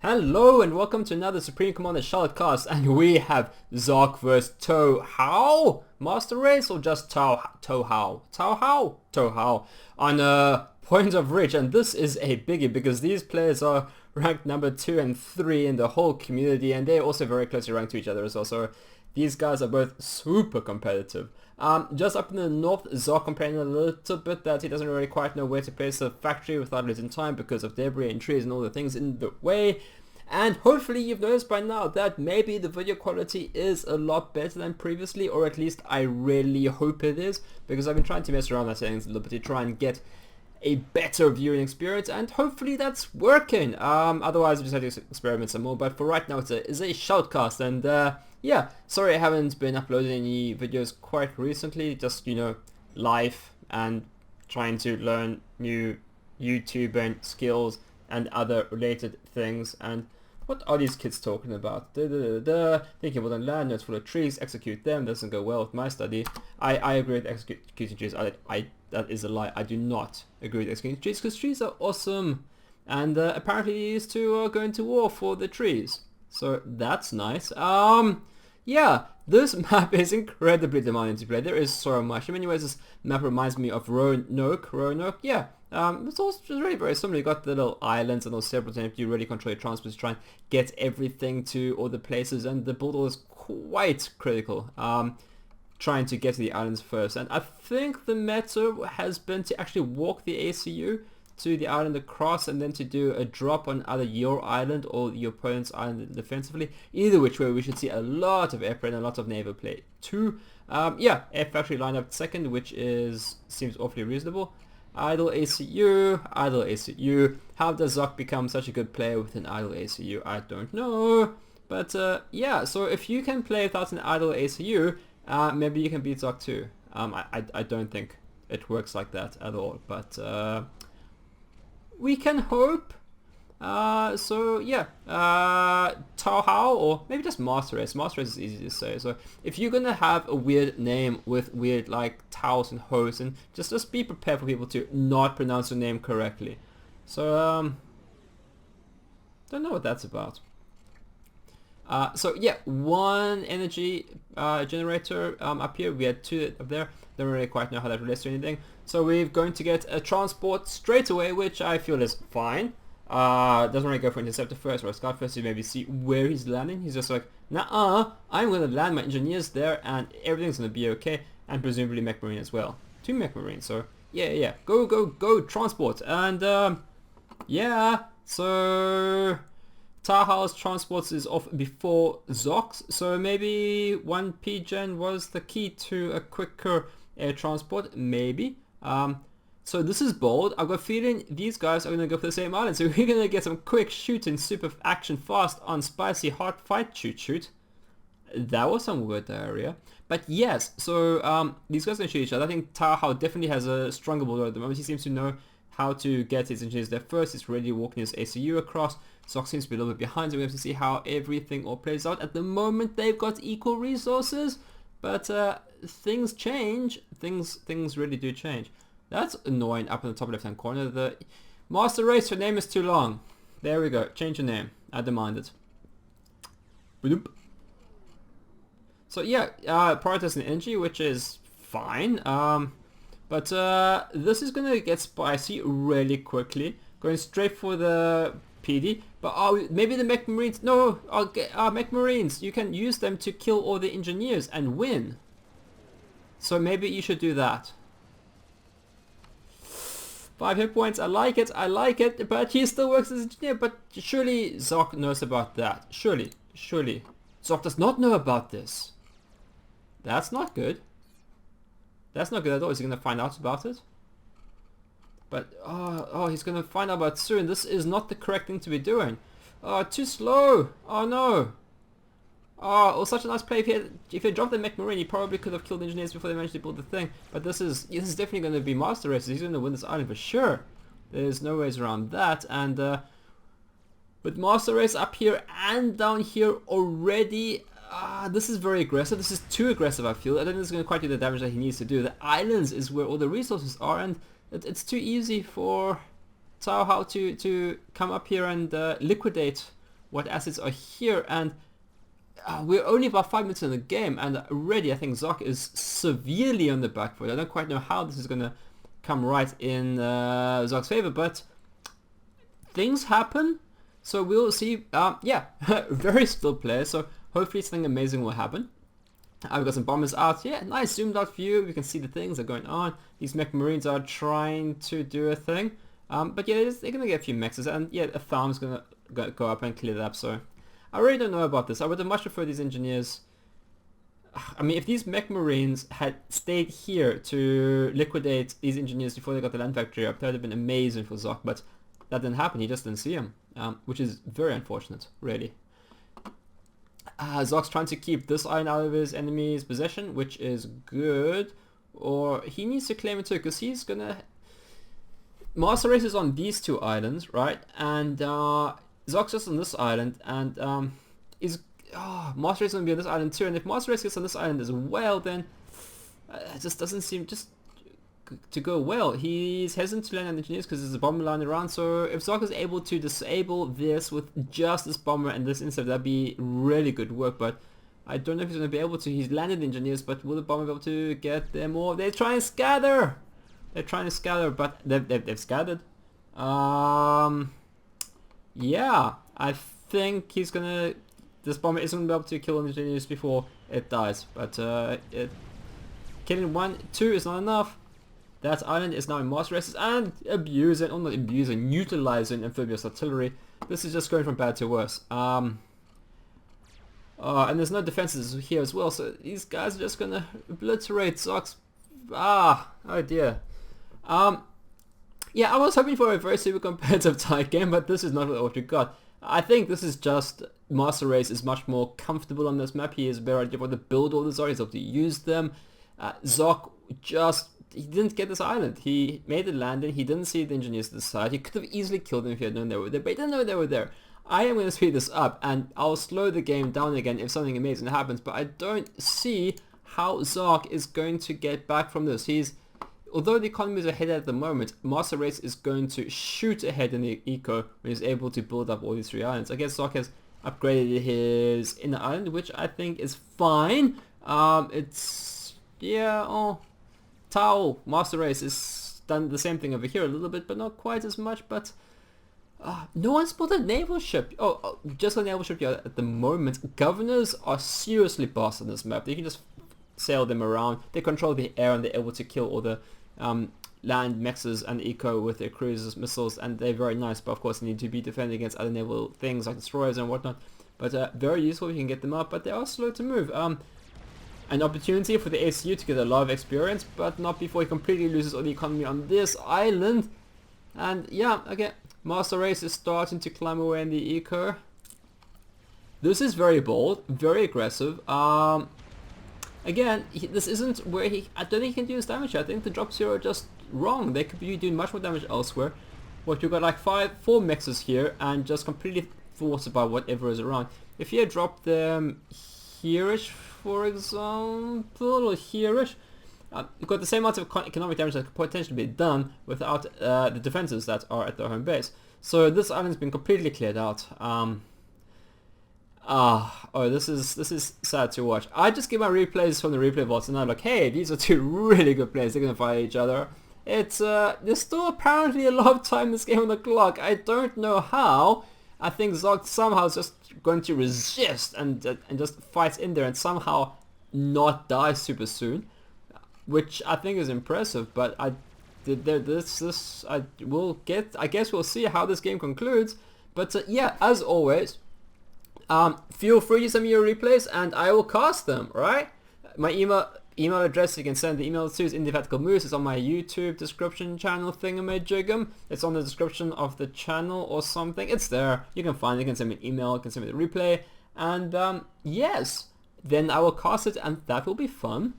Hello and welcome to another Supreme Commander Charlotte cast, and we have ZockVsTou. How? Master Race or just Tau on Point of Reach, and this is a biggie because these players are ranked number 2 and 3 in the whole community, and they're also very closely ranked to each other as well. So these guys are both super competitive. Just up in the north, Zock complaining a little bit that he doesn't really quite know where to place the factory without losing time because of debris and trees and all the things in the way. And hopefully you've noticed by now that maybe the video quality is a lot better than previously, or at least I really hope it is, because I've been trying to mess around with settings a little bit to try and get a better viewing experience, and hopefully that's working. Otherwise I just have to experiment some more, but for right now it's a shoutcast, and yeah, sorry I haven't been uploading any videos quite recently, just, you know, life and trying to learn new YouTube and skills and other related things. And what are these kids talking about? Thinking about land, notes full of trees, execute them, doesn't go well with my study. I agree with executing trees. That is a lie. I do not agree with executing trees because trees are awesome. And apparently these two are going to war for the trees. So that's nice. Yeah, this map is incredibly demanding to play. There is so much. In many ways, this map reminds me of Roanoke. Yeah, it's also really very similar. You got the little islands and those separate things. You really control your transport to try and get everything to all the places, and the build is quite critical. Trying to get to the islands first, and I think the meta has been to actually walk the ACU to the island across, and then to do a drop on either your island or your opponent's island defensively. Either which way, we should see a lot of airplane and a lot of naval play too. Yeah, air factory lined up second, which seems awfully reasonable. Idle ACU. How does Zock become such a good player with an idle ACU? I don't know. But yeah, so if you can play without an idle ACU, maybe you can beat Zock too. I don't think it works like that at all, but we can hope. So yeah, Tau or maybe just Master Race. Master Race is easy to say. So if you're gonna have a weird name with weird like Taos and Hos, and just be prepared for people to not pronounce your name correctly. So don't know what that's about. So yeah, one energy generator up here. We had two up there. Don't really quite know how that relates to anything. So we're going to get a transport straight away, which I feel is fine. Doesn't really go for interceptor first or a scout first to maybe see where he's landing. He's just like, nah, I'm going to land my engineers there and everything's going to be okay. And presumably mech marine as well. 2 mech marines. So yeah, go transport. And yeah, so Taha's transports is off before Zock's, so maybe 1 P-gen was the key to a quicker air transport, maybe. So this is bold. I've got a feeling these guys are going to go for the same island, so we're going to get some quick shooting, super action fast on spicy hard fight shoot. That was some weird area. But yes, so these guys are going to shoot each other. I think Taha definitely has a stronger build at the moment. He seems to know how to get his engineers there first. He's already walking his ACU across. Zock seems to be a little bit behind, so we have to see how everything all plays out. At the moment, they've got equal resources, but things change. Things really do change. That's annoying up in the top left-hand corner. The Master Race, your name is too long. There we go. Change your name. I demand it. Bloop. So yeah, prioritizing energy, which is fine. But this is gonna get spicy really quickly. Going straight for the PD, but maybe the mech marines. No, I'll get mech marines. You can use them to kill all the engineers and win. So maybe you should do that. 5 hit points. I like it. But he still works as an engineer. But surely Zock knows about that. Surely Zock does not know about this. That's not good. That's not good at all. Is he gonna find out about it? But oh, he's gonna find out about it soon. This is not the correct thing to be doing. Oh, too slow. Oh no. Oh, it was such a nice play. If he had dropped the mech marine, he probably could have killed the engineers before they managed to build the thing. But this is definitely going to be Master Race. He's going to win this island for sure. There's no ways around that. And with Master Race up here and down here already, this is very aggressive. This is too aggressive, I feel. I don't think it's going to quite do the damage that he needs to do. The islands is where all the resources are, and it's too easy for Tau to come up here and liquidate what assets are here, and we're only about 5 minutes in the game, and already I think Zock is severely on the back foot. I don't quite know how this is going to come right in Zock's favor, but things happen, so we'll see. Yeah, very still player, so hopefully something amazing will happen. I've got some bombers out. Yeah, nice zoomed out view. We can see the things that are going on. These mech marines are trying to do a thing. But yeah, they're going to get a few mexes, and yeah, a farm's going to go up and clear that up, so I really don't know about this. I would have much preferred these engineers. I mean, if these mech marines had stayed here to liquidate these engineers before they got the land factory up, that would have been amazing for Zock, but that didn't happen. He just didn't see him, which is very unfortunate, really. Zock's trying to keep this island out of his enemy's possession, which is good. Or he needs to claim it too, because he's gonna... Master Race is on these two islands, right? And Zock's just on this island, and Master Race is gonna be on this island too. And if Master Race gets on this island as well, then it just doesn't seem to go well. He's hesitant to land on engineers because there's a bomber lying around, so if Zock is able to disable this with just this bomber and this intercept, that'd be really good work, but I don't know if he's going to be able to. He's landed engineers, but will the bomber be able to get them all? They're trying to scatter! They're trying to scatter, but they've scattered. Yeah, I think he's going to... This bomber isn't going to be able to kill engineers before it dies, but killing 1, 2 is not enough. That island is now in Master Races and abusing, or not abusing, utilizing amphibious artillery. This is just going from bad to worse. And there's no defenses here as well, so these guys are just gonna obliterate Zock's. Oh dear. Yeah, I was hoping for a very super competitive tie game, but this is not what we got. I think this is just Master Race is much more comfortable on this map. He has a better idea of what the build orders are. He's able to use them. Zock he didn't get this island. He made a landing. He didn't see the engineers to the side. He could have easily killed them if he had known they were there, but he didn't know they were there. I am going to speed this up, and I'll slow the game down again if something amazing happens, but I don't see how Zock is going to get back from this. Although the economy is ahead at the moment, Master Race is going to shoot ahead in the eco when he's able to build up all these 3 islands. I guess Zock has upgraded his inner island, which I think is fine. Tau, Master Race has done the same thing over here a little bit, but not quite as much, but no one spotted a naval ship. Just a naval ship here at the moment. Governors are seriously boss on this map. You can just sail them around. They control the air and they're able to kill all the land mexes and eco with their cruisers, missiles, and they're very nice, but of course they need to be defended against other naval things like destroyers and whatnot. But very useful if you can get them up, but they are slow to move. An opportunity for the ACU to get a lot of experience, but not before he completely loses all the economy on this island. And yeah, okay, Master Race is starting to climb away in the eco. This is very bold, very aggressive. Again, this isn't where I don't think he can do his damage. I think the drops here are just wrong. They could be doing much more damage elsewhere. What, you've got like 4 mexes here and just completely thwarted by whatever is around. If he had dropped them here-ish, for example, or here-ish, you've got the same amount of economic damage that could potentially be done without the defenses that are at their home base. So this island's been completely cleared out. This is sad to watch. I just get my replays from the replay vaults and I'm like, hey, these are 2 really good players. They're gonna fight each other. There's still apparently a lot of time in this game on the clock. I don't know how. I think Zock somehow is just going to resist and just fight in there and somehow not die super soon, which I think is impressive. But I guess we'll see how this game concludes. But yeah, as always, feel free to send me your replays and I will cast them. Right? My email address you can send the email to is indefatigablemoose. It's on my YouTube description channel thingamajigam. It's on the description of the channel or something. It's there. You can find it. You can send me an email. You can send me the replay. And yes, then I will cast it and that will be fun.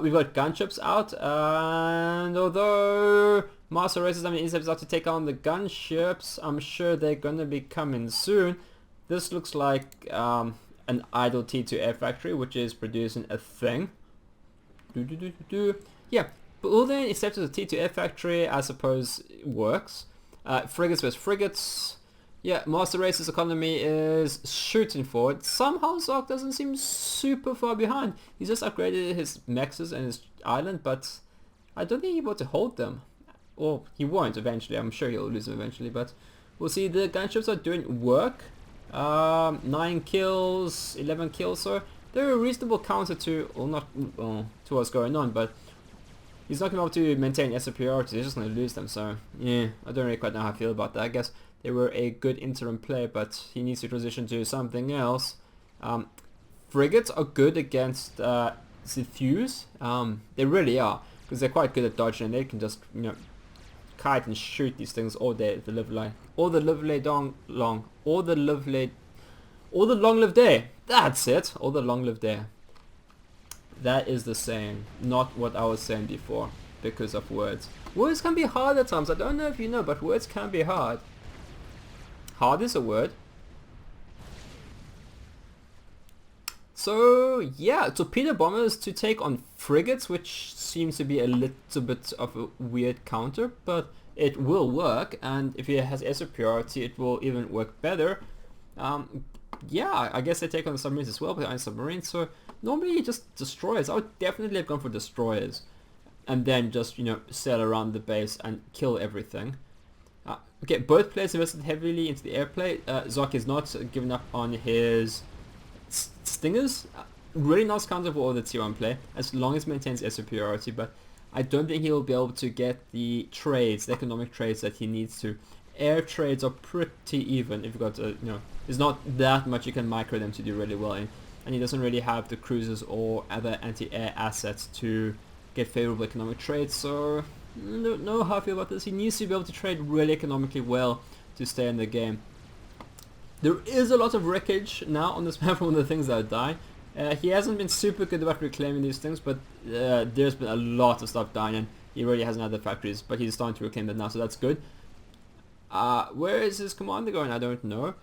We've got gunships out, and although Master Races intercepts out to take on the gunships, I'm sure they're gonna be coming soon. This looks like an idle T2 air factory which is producing a thing. Yeah, but all the interceptors of T2 air factory I suppose works. Frigates versus frigates. Yeah, Master Race's economy is shooting forward. Somehow Zock doesn't seem super far behind. He's just upgraded his mexes and his island, but I don't think he's able to hold them. Or he won't eventually. I'm sure he'll lose them eventually, but we'll see. The gunships are doing work. 9 kills, 11 kills, so they're a reasonable counter to, well, not to what's going on, but he's not going to be able to maintain air superiority. He's just going to lose them, so yeah, I don't really quite know how I feel about that. I guess they were a good interim play, but he needs to transition to something else. Frigates are good against ZockVsTou. They really are, because they're quite good at dodging, and they can just, you know, kite and shoot these things all day at the live line. All the long live day. That's it. All the long live day. That is the saying, not what I was saying before, because of words. Words can be hard at times. I don't know if you know, but words can be hard. Hard is a word. So yeah, torpedo bombers to take on frigates, which seems to be a little bit of a weird counter, but it will work, and if it has air superiority, it will even work better. Yeah, I guess they take on the submarines as well, behind submarines, so normally just destroyers. I would definitely have gone for destroyers, and then just, you know, sail around the base and kill everything. Okay, both players invested heavily into the airplay. Zock is not giving up on his stingers. Really nice counter for all the T1 play, as long as it maintains air superiority, but I don't think he'll be able to get the trades, the economic trades that he needs to. Air trades are pretty even if you've got, you know, there's not that much you can micro them to do really well in, and he doesn't really have the cruisers or other anti-air assets to get favorable economic trades, so I don't know how I feel about this. He needs to be able to trade really economically well to stay in the game. There is a lot of wreckage now on this map from the things that die. He hasn't been super good about reclaiming these things, but there's been a lot of stuff dying, and he really hasn't had the factories, but he's starting to reclaim that now, so that's good. Where is his commander going? I don't know.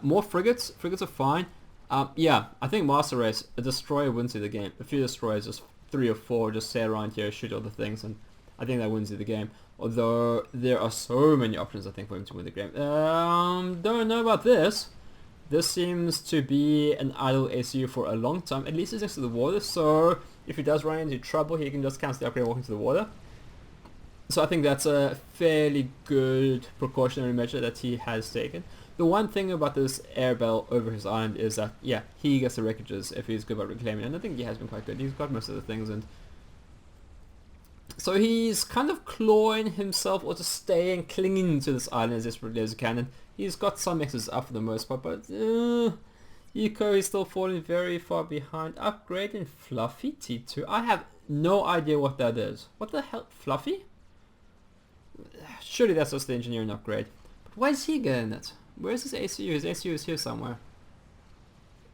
More frigates. Frigates are fine. Yeah, I think Master Race, a destroyer wins you the game. A few destroyers, just 3 or 4, just sail around here, shoot all the things, and I think that wins you the game. Although there are so many options, I think, for him to win the game. Don't know about this. This seems to be an idle ACU for a long time. At least it's next to the water, so if he does run into trouble, he can just cancel the upgrade and walk into the water. So I think that's a fairly good precautionary measure that he has taken. The one thing about this air battle over his island is that, yeah, he gets the wreckages if he's good about reclaiming, and I think he has been quite good. He's got most of the things, and so he's kind of clawing himself, or just staying, clinging to this island as desperately as he can, and he's got some mixes up for the most part, but Eco is still falling very far behind. Upgrading Fluffy T2. I have no idea what that is. What the hell? Fluffy? Surely that's just the engineering upgrade. But why is he getting it? Where's his ACU? His ACU is here somewhere.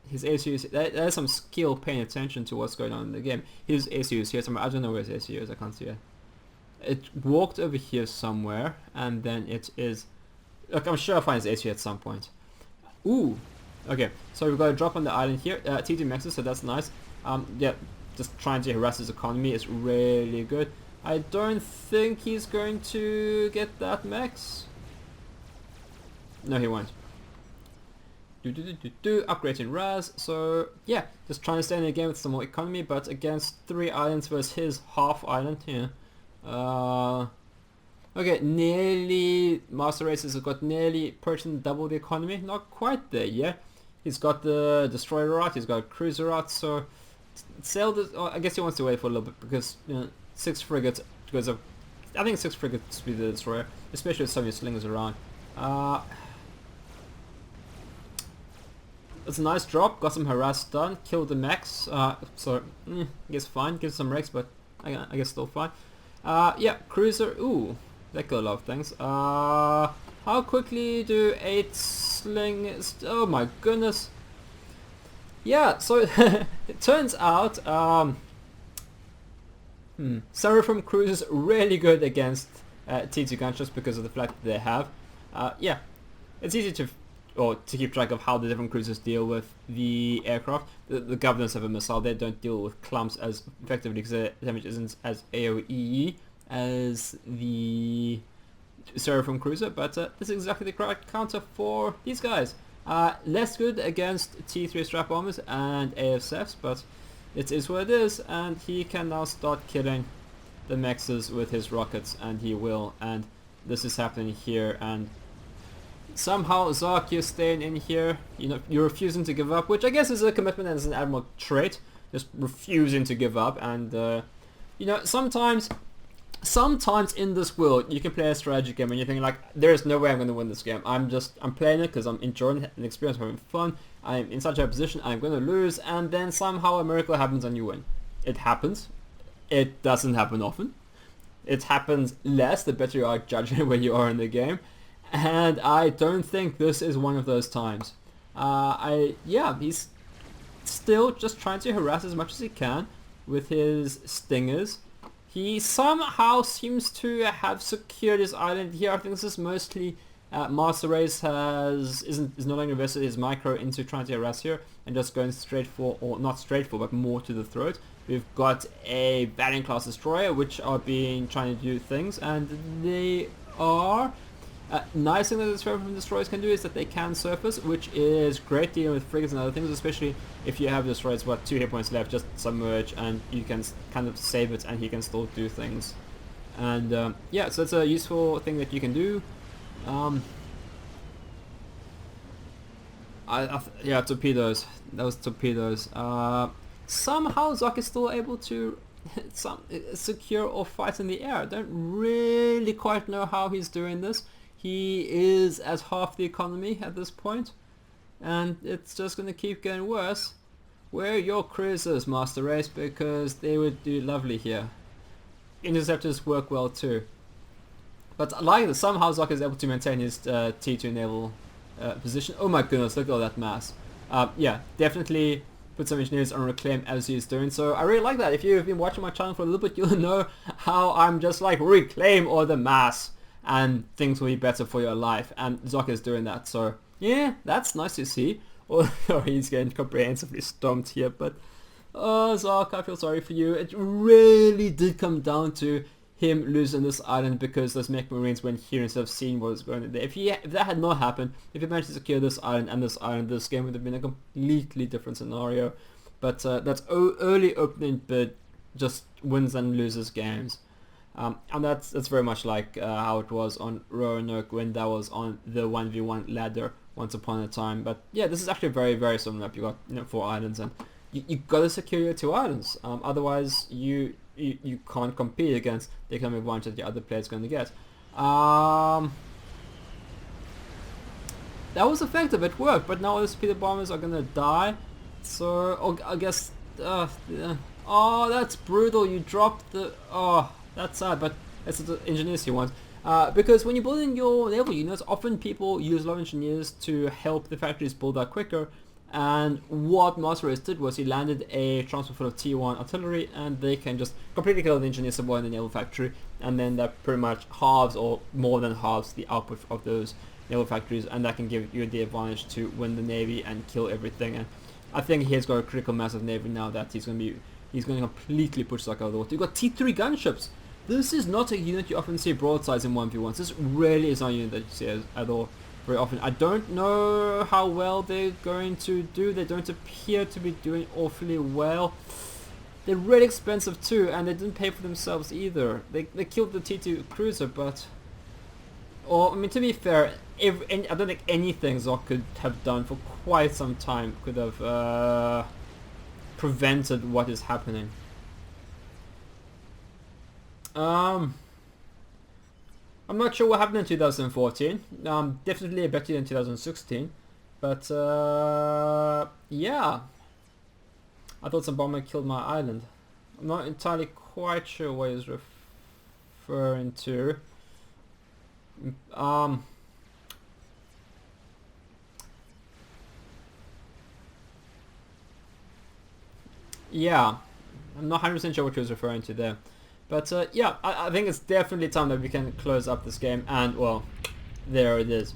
His ACU is... There's some skill paying attention to what's going on in the game. His ACU is here somewhere. I don't know where his ACU is. I can't see it. It walked over here somewhere, and then it is... Look, I'm sure I'll find his ACU at some point. Ooh! Okay, so we've got a drop on the island here. T2 maxes, so that's nice. Yeah, just trying to harass his economy is really good. I don't think he's going to get that max. No, he won't. Upgrading Raz. So yeah, just trying to stay in the game with some more economy, but against 3 islands versus his half island here. Okay, nearly Master Races has got nearly purchasing double the economy. Not quite there yet. He's got the destroyer route. He's got a cruiser route. So sail this. Oh, I guess he wants to wait for a little bit because, you know, 6 frigates because of. I think 6 frigates will be the destroyer, especially with some of your slingers around. It's a nice drop, got some harass done, killed the max, so I guess fine, gives some wrecks, but I guess still fine. Yeah, cruiser, ooh, that killed a lot of things. How quickly do 8 slings, oh my goodness. Yeah, so it turns out, Seraphim cruisers really good against T2 gunships because of the flag that they have. Yeah, it's easy to keep track of how the different cruisers deal with the aircraft. The governors have a missile, they don't deal with clumps as effectively because the damage isn't as AoE as the Seraphim Cruiser, but this is exactly the correct counter for these guys. Less good against T3 strap bombers and ASFs, but it is what it is, and he can now start killing the mexes with his rockets, and he will, and this is happening here, and somehow Zock, you're staying in here, you know, you're refusing to give up, which I guess is a commitment and is an admiral trait, just refusing to give up, and you know, sometimes in this world you can play a strategy game and you're thinking like, there's no way I'm going to win this game. I'm playing it because I'm enjoying an experience, I'm having fun, I'm in such a position, I'm going to lose, and then somehow a miracle happens and you win. It happens. It doesn't happen often. It happens less the better you are judging where you are in the game, and I don't think this is one of those times. Yeah, he's still just trying to harass as much as he can with his stingers. He somehow seems to have secured his island here. I think this is mostly Master Race is no longer invested his micro into trying to harass here and just going straight for, or not straight for, but more to the throat. We've got a Valiant class destroyer which are trying to do things, and they are. Nice thing that the Seraphim destroyers can do is that they can surface, which is great dealing with frigates and other things, especially if you have destroyers, 2 hit points left, just submerge and you can kind of save it and he can still do things. And yeah, so it's a useful thing that you can do. Yeah, torpedoes. That was torpedoes. Somehow Zock is still able to secure or fight in the air. I don't really quite know how he's doing this. He is at half the economy at this point, and it's just going to keep getting worse. Where are your cruisers, Master Race? Because they would do lovely here. Interceptors work well too. But I like that somehow Zock is able to maintain his T2 naval position. Oh my goodness, look at all that mass. Yeah, definitely put some engineers on reclaim as he's doing. So I really like that. If you've been watching my channel for a little bit, you'll know how I'm just like, reclaim all the mass and things will be better for your life. And Zock is doing that. So yeah, that's nice to see. Although he's getting comprehensively stomped here. But oh, Zock, I feel sorry for you. It really did come down to him losing this island because those mech marines went here instead of seeing what was going on there. If that had not happened, if he managed to secure this island and this island, this game would have been a completely different scenario. But that's early opening bid just wins and loses games. And that's very much like how it was on Roanoke when that was on the 1v1 ladder once upon a time. But yeah, this is actually very, very similar. You got 4 islands and you got to secure your 2 islands. Otherwise you can't compete against the economic advantage that the other player's going to get. That was effective, it worked, but now all the speeder bombers are going to die. So I guess oh, that's brutal. You dropped the that's sad, but that's the engineers you want. Because when you're building your naval units, often people use a lot of engineers to help the factories build out quicker. And what Master Race did was he landed a transport full of T1 artillery, and they can just completely kill the engineers somewhere in the naval factory, and then that pretty much halves or more than halves the output of those naval factories, and that can give you the advantage to win the navy and kill everything. And I think he has got a critical mass of navy now that he's going to completely push Zock out of the water. You've got T3 gunships. This is not a unit you often see broadsides in 1v1s. This really is not a unit that you see at all very often. I don't know how well they're going to do. They don't appear to be doing awfully well. They're really expensive too, and they didn't pay for themselves either. They killed the T2 cruiser, but... Or, I mean, to be fair, I don't think anything Zock could have done for quite some time could have prevented what is happening. I'm not sure what happened in 2014. Definitely better than 2016. But yeah, I thought some bomber killed my island. I'm not entirely quite sure what he's referring to. Yeah, I'm not 100% sure what he was referring to there. But yeah, I think it's definitely time that we can close up this game, and well, there it is.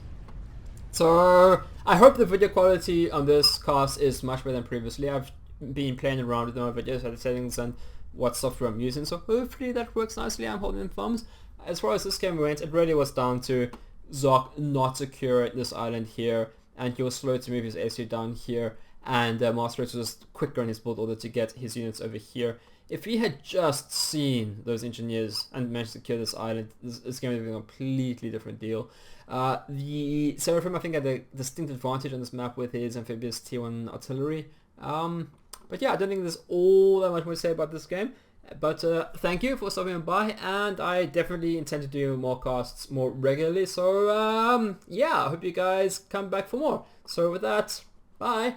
So I hope the video quality on this cast is much better than previously. I've been playing around with my videos, the settings and what software I'm using, so hopefully that works nicely. I'm holding thumbs. as far as this game went, it really was down to Zock not secure this island here, and he was slow to move his SU down here, and Master Race was just quicker in his build order to get his units over here. If he had just seen those engineers and managed to secure this island, this game would have been a completely different deal. The Seraphim, I think, had a distinct advantage on this map with his amphibious T1 artillery. But yeah, I don't think there's all that much more to say about this game. But thank you for stopping by, and I definitely intend to do more casts more regularly. So yeah, I hope you guys come back for more. So with that, bye.